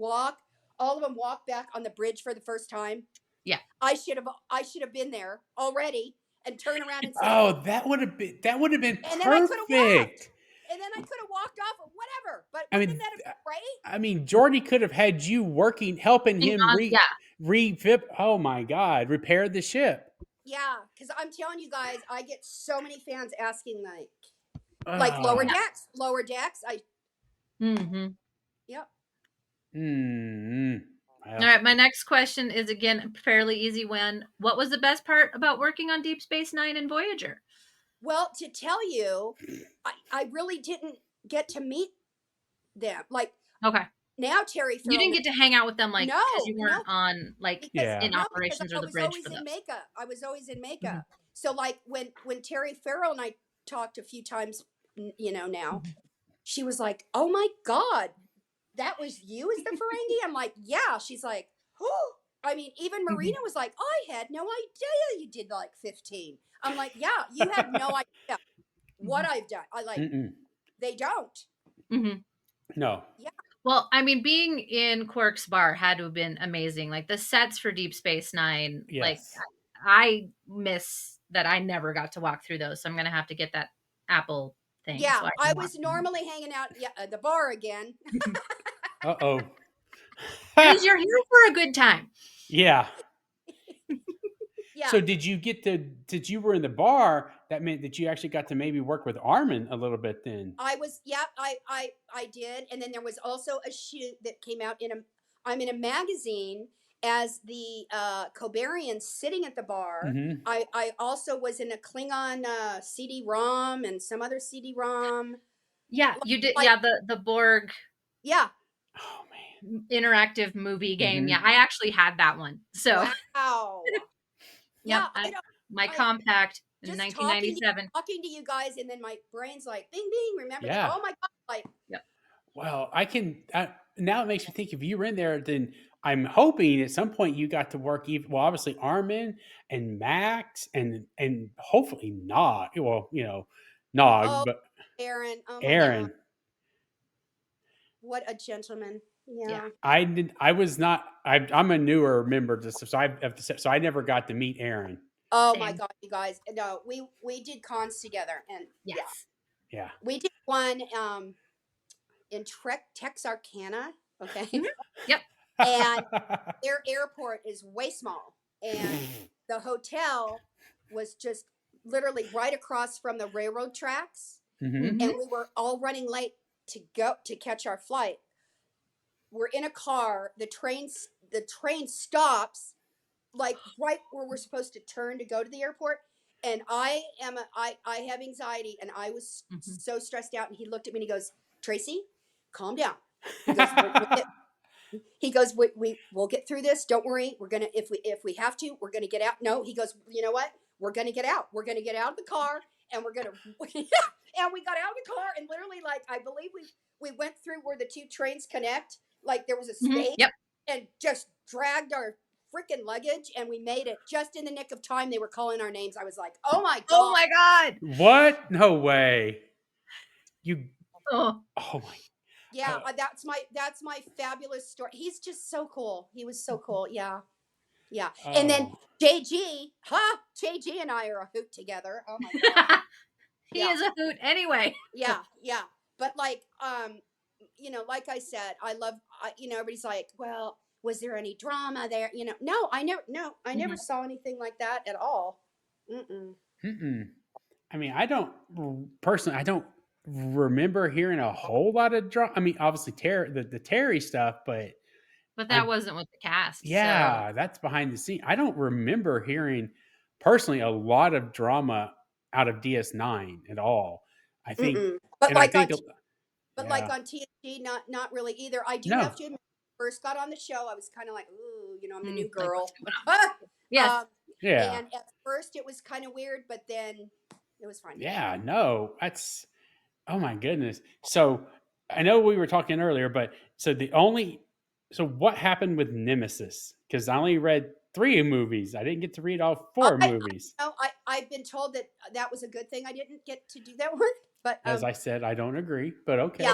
all of them walk back on the bridge for the first time. Yeah. I should have been there already and turn around and say, Oh, that would have been perfect. and then I could have walked. And then I could have walked off or whatever. But wouldn't that have been great? I mean, Jordy could have had you helping him oh my God, repair the ship. Yeah, because I'm telling you guys, I get so many fans asking like lower decks. Mm-hmm. Yep. Mm-hmm. All right, my next question is again a fairly easy one. What was the best part about working on Deep Space Nine and Voyager? Well, to tell you, I really didn't get to meet them. Like, okay, now Terry Farrell, you didn't get to hang out with them like because you weren't no, on like in operations or the bridge for those. I was always in makeup. So like when Terry Farrell and I talked a few times, now, she was like, "Oh my God, that was you as the Ferengi?" I'm like, "Yeah." She's like, "Oh." I mean, even Marina was like, "I had no idea you did like 15." I'm like, "Yeah, you have no idea what I've done." I like, they don't. Mm-hmm. No. Yeah. Well, I mean, being in Quark's bar had to have been amazing. Like the sets for Deep Space Nine, like I miss that I never got to walk through those. So I'm going to have to get that Apple thing. Yeah, so I was normally hanging out at the bar again. Uh-oh. Because you're here for a good time. Yeah. Yeah. So did you were in the bar, that meant that you actually got to maybe work with Armin a little bit then? I did. And then there was also a shoot that came out I'm in a magazine as the Kobarian sitting at the bar. Mm-hmm. I also was in a Klingon CD-ROM and some other CD-ROM. Yeah, you did. Yeah, the Borg. Yeah. Oh man. Interactive movie game. Yeah, I actually had that one. So wow. Yeah, my compact in 1997. Talking to you guys, and then my brain's like, bing, bing. Remember that? Oh my God! Like, well, now it makes me think if you were in there, then I'm hoping at some point you got to work obviously Armin and Max and hopefully Nog. Well, Nog, but Aaron. Oh my Aaron. God. What a gentleman. Yeah. I was not. I'm a newer member to this, so I never got to meet Aaron. Oh my God, you guys! No, we did cons together, and yeah, we did one in Texarkana. Okay. Yep. And their airport is way small, and the hotel was just literally right across from the railroad tracks, and we were all running late to catch our flight. We're in a car. The train stops like right where we're supposed to turn to go to the airport. And I have anxiety, and I was so stressed out. And he looked at me and he goes, "Tracee, calm down." He goes, we'll get through this. Don't worry. We're gonna if we have to, we're gonna get out. No, he goes, you know what? We're gonna get out. We're gonna get out of the car, and we're gonna and we got out of the car, and literally, like, I believe we went through where the two trains connect. Like there was a space, and just dragged our freaking luggage, and we made it just in the nick of time. They were calling our names. I was like, oh my God. Oh my God. What? No way. Oh, Oh my. Yeah, that's my fabulous story. He's just so cool. He was so cool. Yeah. Yeah. And then Oh. JG and I are a hoot together. Oh my God. he Yeah. is a hoot anyway. Yeah. Yeah. But like, like I said, everybody's like, well, was there any drama there? No, I never saw anything like that at all. Mm-mm. Mm-mm. I mean, I don't remember hearing a whole lot of drama. I mean, obviously the Terry stuff, but But that wasn't with the cast. yeah, that's behind the scene. I don't remember hearing personally a lot of drama out of DS9 at all. I think, Mm-mm. But and I like think, like on TNG, not really either. I do no, have to admit, when I first got on the show, I was kind of like, ooh, I'm the new like, girl. what's going on? Yes. yeah, And at first it was kind of weird, but then it was fine. yeah, no, that's, oh my goodness. So I know we were talking earlier, but so what happened with Nemesis? Because I only read 3 movies. I didn't get to read all 4 movies. I've been told that was a good thing. I didn't get to do that one, but As I said, I don't agree, but okay. yeah,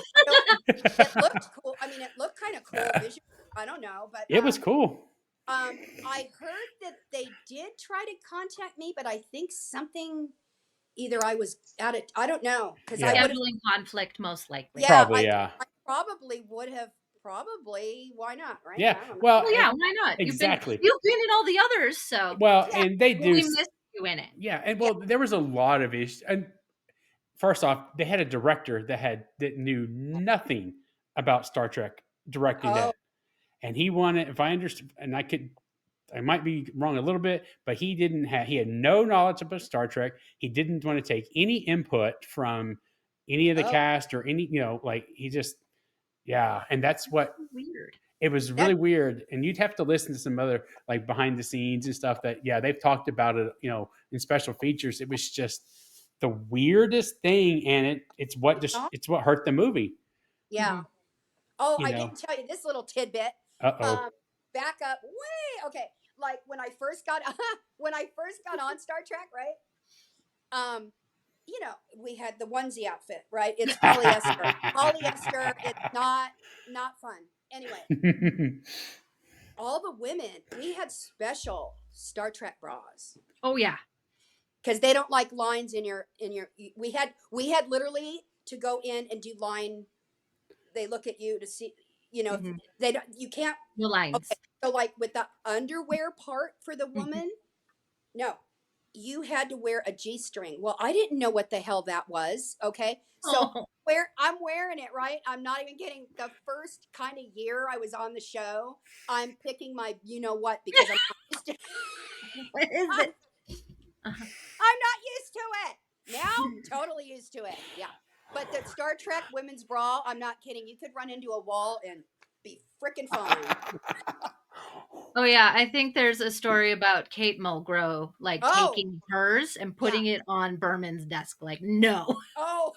it looked cool. I mean, it looked kind of cool visually. I don't know, but It was cool. I heard that they did try to contact me, but I think something either I was at it. I don't know because I would have. Scheduling conflict, most likely. Yeah, Probably, yeah. I probably would have. Probably, why not? Right? Yeah. I don't know. Well, Well, yeah, why not? exactly. You've been in all the others, so Well, Yeah. and they do. we missed you in it. Yeah, and well, there was a lot of issues. And first off, they had a director that knew nothing about Star Trek directing Oh. that, and he wanted, if I understand, and I might be wrong a little bit, but he had no knowledge about Star Trek. He didn't want to take any input from any of the Oh. cast or any, like he just, yeah, and that's what. Weird. It was really weird, and you'd have to listen to some other like behind the scenes and stuff that they've talked about it, in special features. It was just the weirdest thing, and it's what hurt the movie. Yeah. Mhm. Oh, You I know. didn't tell you this little tidbit. Uh-oh. Back up way. Okay, like when I first got on Star Trek, right? We had the onesie outfit, right? It's polyester. Polyester. It's not fun. Anyway, all the women, we had special Star Trek bras Oh yeah. because they don't like lines in your. We had literally to go in and do line. They look at you to see. Mhm. They don't. You can't. No lines. Okay, so like with the underwear part for the woman, no, you had to wear a G-string. Well, I didn't know what the hell that was. Okay, so Oh. I'm wearing it, right? I'm not even kidding. The first kind of year I was on the show, I'm picking my what because I'm not used to. What is it? I'm not used to it. Now, totally used to it. Yeah. But the Star Trek women's bra, I'm not kidding. You could run into a wall and be freaking fine. Oh yeah, I think there's a story about Kate Mulgrew taking hers and putting it on Berman's desk. Like, no, Oh.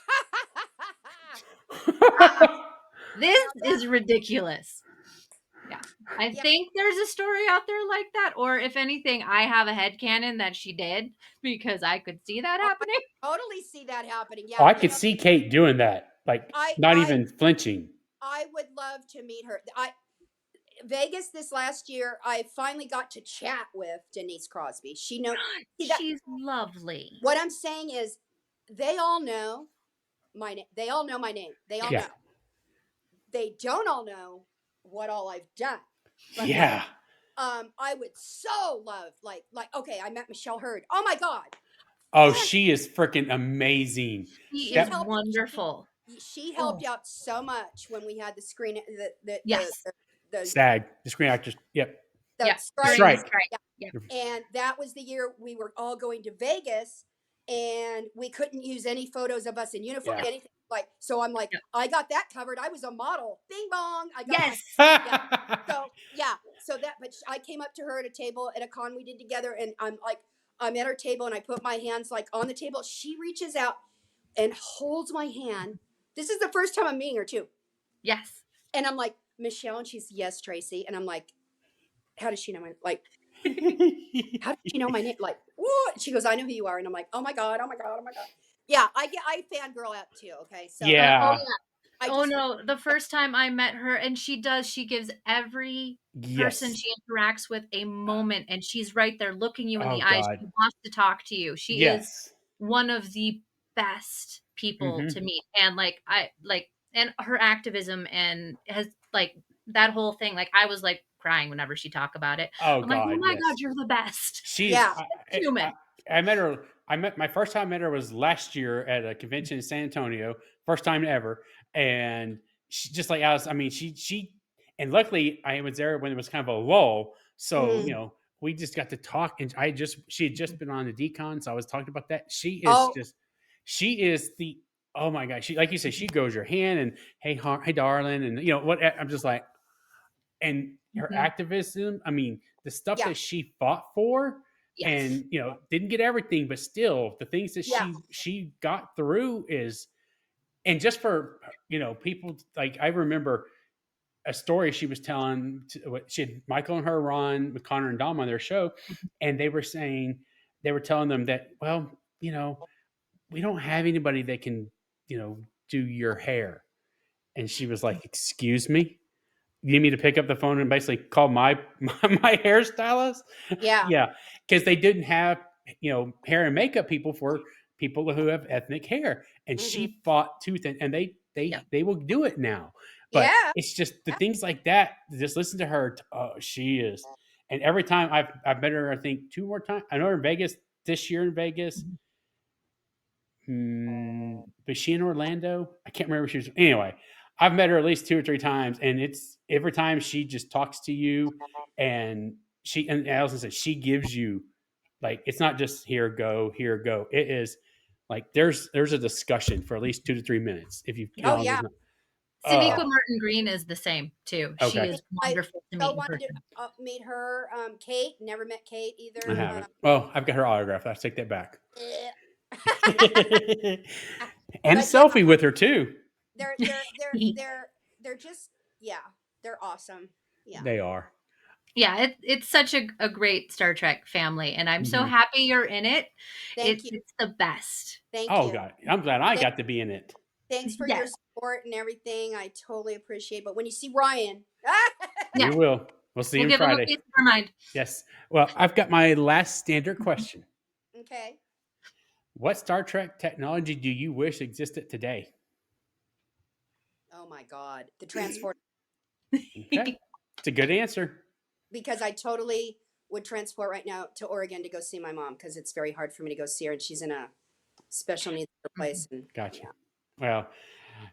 this is ridiculous. Yeah, I think there's a story out there like that, or if anything, I have a headcanon that she did because I could see that happening. Totally see that happening. Yeah. Oh, I could see Kate doing that, like not even flinching. I would love to meet her. Vegas this last year, I finally got to chat with Denise Crosby. She's lovely. What I'm saying is, they all know my name. They all know my name. They all know. They don't all know what all I've done. But yeah. I would so love okay, I met Michelle Hurd. Oh my God. Oh, she is freaking amazing. She is wonderful. She helped out so much when we had the screen. The SAG, the Screen Actors. Yep. Strike. Yeah. And that was the year we were all going to Vegas, and we couldn't use any photos of us in uniform. Yeah. Anything so I'm like, I got that covered. I was a model. Bing bong. I got So but I came up to her at a table at a con we did together, and I'm at her table, and I put my hands on the table. She reaches out and holds my hand. This is the first time I'm meeting her too. Yes. And I'm like, Michelle, and she's, yes, Tracee. And I'm like, how does she know my how does she know my name? What? She goes, I know who you are. And I'm like, oh my God. Yeah, I fangirl out too. Okay, so Yeah. I Oh just no, the first time I met her, and she gives every person Yes. she interacts with a moment, and she's right there looking you in Oh the eyes. God. She wants to talk to you. She is Yes. one of the best people to Mhm. meet. And and her activism and has like that whole thing, like I was like crying whenever she talked about it. Oh I'm like, oh God. my Yes. God, you're the best. She's. yeah. Human. I met her. My first time I met her was last year at a convention in San Antonio. First time ever, and she just like Alice. I mean, and luckily I was there when it was kind of a lull. So Mhm. we just got to talk, and she had just been on the decon, so I was talking about that. Oh, She is the oh my god. She like you said, she goes your hand and hey darling, and what I'm just like, and her Mhm. activism. I mean, the stuff yeah, that she fought for, Yes. and didn't get everything, but still, the things that yeah. she got through is, and just for people like I remember a story she was telling. She had Michael and her were on with Connor and Dom on their show, and they were saying they were telling them that we don't have anybody that can do your hair, and she was like, "Excuse me." You need me to pick up the phone and basically call my hairstylist? Yeah. Yeah, because they didn't have hair and makeup people for people who have ethnic hair, and Mhm. she fought tooth and they will do it now. But Yeah. it's just the things like that. Just listen to her. She is, and every time I've met her, I think 2 more times. I know her in Vegas this year in Vegas. But she in Orlando? I can't remember if she was. Anyway, I've met her at least 2 or 3 times, and it's every time she just talks to you, and Allison said she gives you like it's not just here go. It is like there's a discussion for at least 2 to 3 minutes if you Oh just yeah. not. Saniqua Oh, Martin Green is the same too. She okay. is I wonderful to so meet in wanted to person. meet her. Kate, never met Kate I either. haven't. Well, I've got her autograph. I take that back. Eh. And a But yeah, selfie with her too. they're just they're awesome. Yeah. They are. Yeah, it's such a great Star Trek family, and I'm so Mhm. happy you're in it. Thank you. It's the best. Thank Oh you. God, I'm glad I Thank- got to be in it. Thanks for your Yes. support and everything. I totally appreciate. But when you see Ryan, Yeah. We will. We'll see We'll you give them a Friday. piece of our mind. Yes. Well, I've got my last standard question. okay. What Star Trek technology do you wish existed today? Oh my God, the transport. Okay. It's a good answer. Because I totally would transport right now to Oregon to go see my mom because it's very hard for me to go see her and she's in a special needs place. And Gotcha. Well,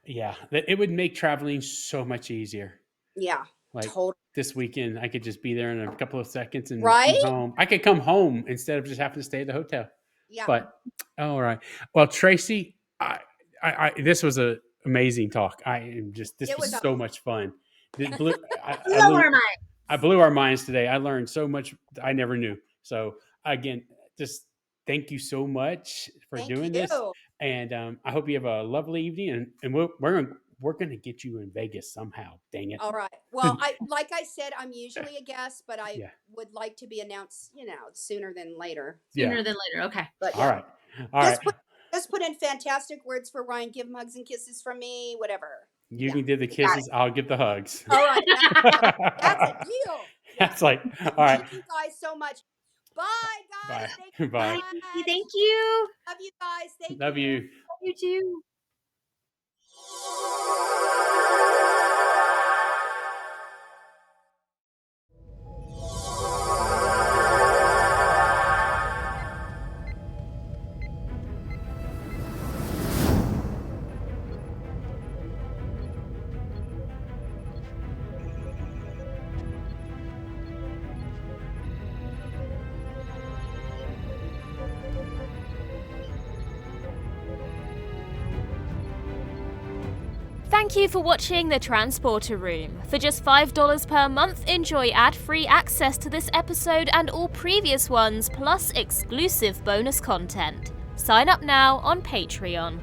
yeah, it would make traveling so much easier. yeah, Like totally. this weekend, I could just be there in a couple of seconds and Right? come home. I could come home instead of just having to stay at the hotel. Yeah. But all right. Well, Tracee, this was an amazing talk. This was so much fun. I Blow our mind. I blew our minds today. I learned so much I never knew. So again, just thank you so much for Thank doing you. this, and I hope you have a lovely evening. And we're gonna get you in Vegas somehow. Dang it! All right. Well, like I said, I'm usually a guest, but I Yeah. would like to be announced, sooner than later. Sooner than later. Okay. But All right. All right. Just put in fantastic words for Ryan. Give him hugs and kisses from me. Whatever. You can give the kisses. I'll give the hugs. All right. That's a deal. That's like all right. Thank you guys so much. Bye, guys. Bye. Thank you Bye. so much. Thank you. Love you guys. Thank Love you. Love you too. Thank you for watching The Transporter Room. For just $5 per month, enjoy ad-free access to this episode and all previous ones, plus exclusive bonus content. Sign up now on Patreon.